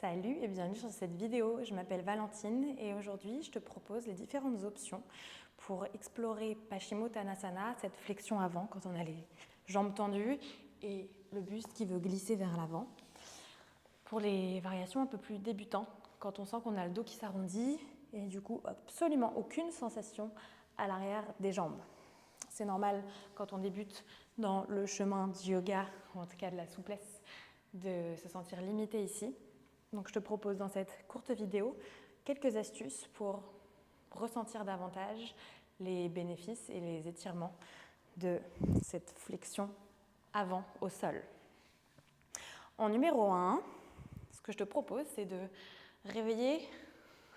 Salut et bienvenue sur cette vidéo. Je m'appelle Valentine et aujourd'hui je te propose les différentes options pour explorer Paschimottanasana, cette flexion avant quand on a les jambes tendues et le buste qui veut glisser vers l'avant. Pour les variations un peu plus débutantes, quand on sent qu'on a le dos qui s'arrondit et du coup absolument aucune sensation à l'arrière des jambes. C'est normal quand on débute dans le chemin du yoga, ou en tout cas de la souplesse, de se sentir limité ici. Donc je te propose dans cette courte vidéo quelques astuces pour ressentir davantage les bénéfices et les étirements de cette flexion avant au sol. En numéro 1, ce que je te propose, c'est de réveiller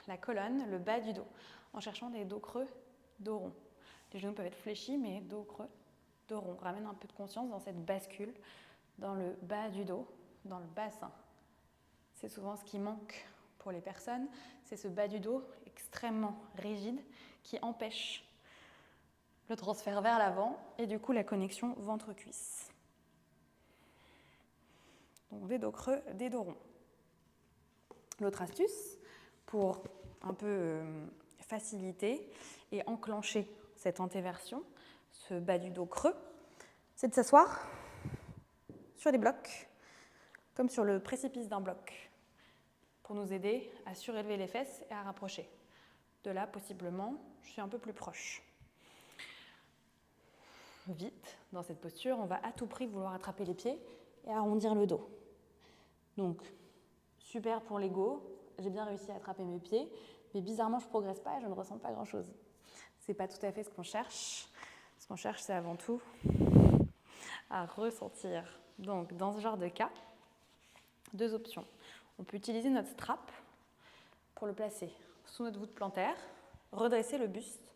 la colonne, le bas du dos, en cherchant des dos creux, dos rond. Les genoux peuvent être fléchis, mais dos creux, dos rond. Ramène un peu de conscience dans cette bascule, dans le bas du dos, dans le bassin. C'est souvent ce qui manque pour les personnes, c'est ce bas du dos extrêmement rigide qui empêche le transfert vers l'avant et du coup la connexion ventre-cuisse. Donc des dos creux, des dos ronds. L'autre astuce pour un peu faciliter et enclencher cette antéversion, ce bas du dos creux, c'est de s'asseoir sur des blocs, comme sur le précipice d'un bloc, pour nous aider à surélever les fesses et à rapprocher. De là, possiblement, je suis un peu plus proche. Vite, dans cette posture, on va à tout prix vouloir attraper les pieds et arrondir le dos. Donc, super pour l'ego, j'ai bien réussi à attraper mes pieds, mais bizarrement, je ne progresse pas et je ne ressens pas grand-chose. Ce n'est pas tout à fait ce qu'on cherche. Ce qu'on cherche, c'est avant tout à ressentir. Donc, dans ce genre de cas, deux options. On peut utiliser notre strap pour le placer sous notre voûte plantaire, redresser le buste,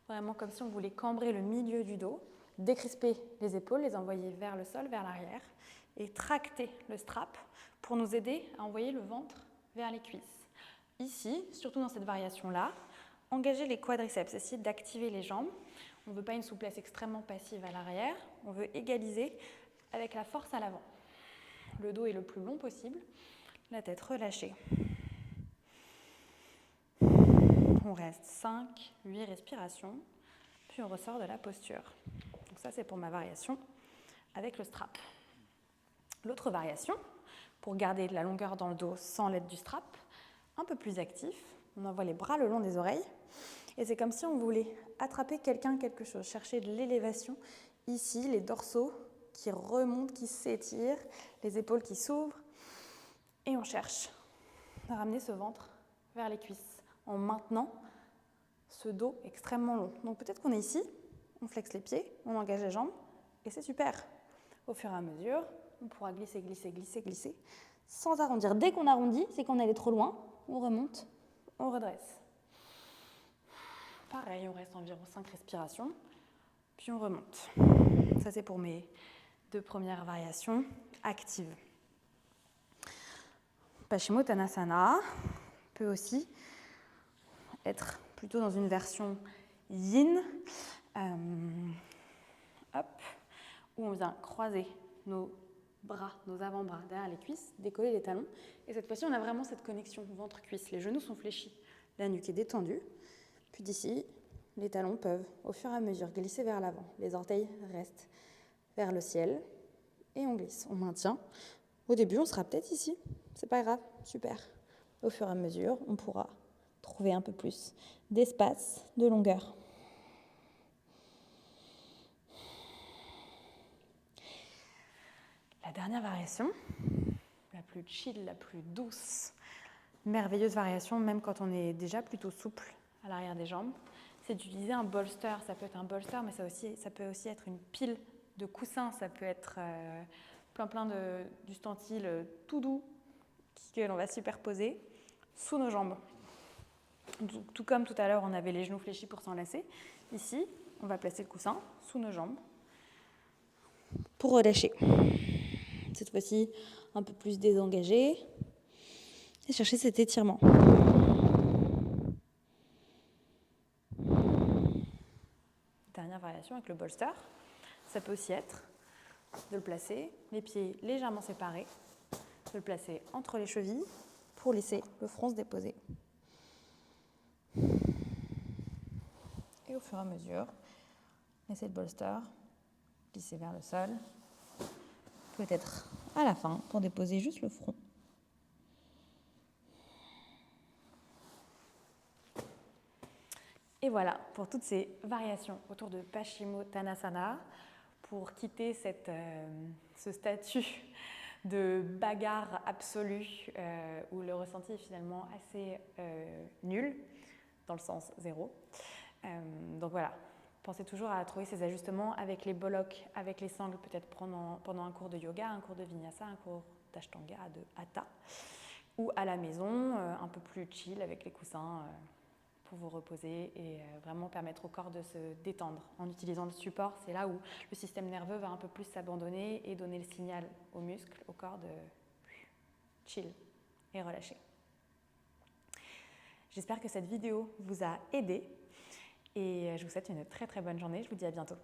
vraiment comme si on voulait cambrer le milieu du dos, décrisper les épaules, les envoyer vers le sol, vers l'arrière, et tracter le strap pour nous aider à envoyer le ventre vers les cuisses. Ici, surtout dans cette variation-là, engager les quadriceps, essayer d'activer les jambes. On ne veut pas une souplesse extrêmement passive à l'arrière, on veut égaliser avec la force à l'avant. Le dos est le plus long possible, la tête relâchée. On reste 5, 8 respirations, puis on ressort de la posture. Donc ça, c'est pour ma variation avec le strap. L'autre variation, pour garder de la longueur dans le dos sans l'aide du strap, un peu plus actif, on envoie les bras le long des oreilles, et c'est comme si on voulait attraper quelqu'un, quelque chose, chercher de l'élévation. Ici, les dorsaux qui remontent, qui s'étirent, les épaules qui s'ouvrent, et on cherche à ramener ce ventre vers les cuisses, en maintenant ce dos extrêmement long. Donc peut-être qu'on est ici, on flexe les pieds, on engage les jambes, et c'est super. Au fur et à mesure, on pourra glisser, glisser, glisser, glisser, sans arrondir. Dès qu'on arrondit, c'est qu'on allait trop loin, on remonte, on redresse. Pareil, on reste environ 5 respirations, puis on remonte. Ça, c'est pour mes deux premières variations actives. Paschimottanasana peut aussi être plutôt dans une version yin, où on vient croiser nos bras, nos avant-bras derrière les cuisses, décoller les talons. Et cette fois-ci, on a vraiment cette connexion ventre-cuisse. Les genoux sont fléchis, la nuque est détendue. Puis d'ici, les talons peuvent, au fur et à mesure, glisser vers l'avant. Les orteils restent vers le ciel et on glisse, on maintient. Au début, on sera peut-être ici. C'est pas grave, super. Au fur et à mesure, on pourra trouver un peu plus d'espace, de longueur. La dernière variation, la plus chill, la plus douce, merveilleuse variation, même quand on est déjà plutôt souple à l'arrière des jambes, c'est d'utiliser un bolster. Ça peut être un bolster, mais ça peut aussi être une pile de coussins. Ça peut être plein d'ustensiles tout doux que l'on va superposer sous nos jambes. Tout comme tout à l'heure, on avait les genoux fléchis pour s'enlacer. Ici, on va placer le coussin sous nos jambes pour relâcher. Cette fois-ci, un peu plus désengagé et chercher cet étirement. Dernière variation avec le bolster, ça peut aussi être de le placer, les pieds légèrement séparés, de le placer entre les chevilles pour laisser le front se déposer. Et au fur et à mesure, laissez le bolster glisser vers le sol, peut-être à la fin pour déposer juste le front. Et voilà pour toutes ces variations autour de Paschimottanasana, pour quitter ce statut de bagarre absolue où le ressenti est finalement assez nul, dans le sens zéro. Donc voilà, pensez toujours à trouver ces ajustements avec les bollocks, avec les sangles, peut-être pendant un cours de yoga, un cours de vinyasa, un cours d'ashtanga, de hatha, ou à la maison, un peu plus chill avec les coussins pour vous reposer et vraiment permettre au corps de se détendre. En utilisant le support, c'est là où le système nerveux va un peu plus s'abandonner et donner le signal aux muscles, au corps de chill et relâcher. J'espère que cette vidéo vous a aidé et je vous souhaite une très très bonne journée. Je vous dis à bientôt.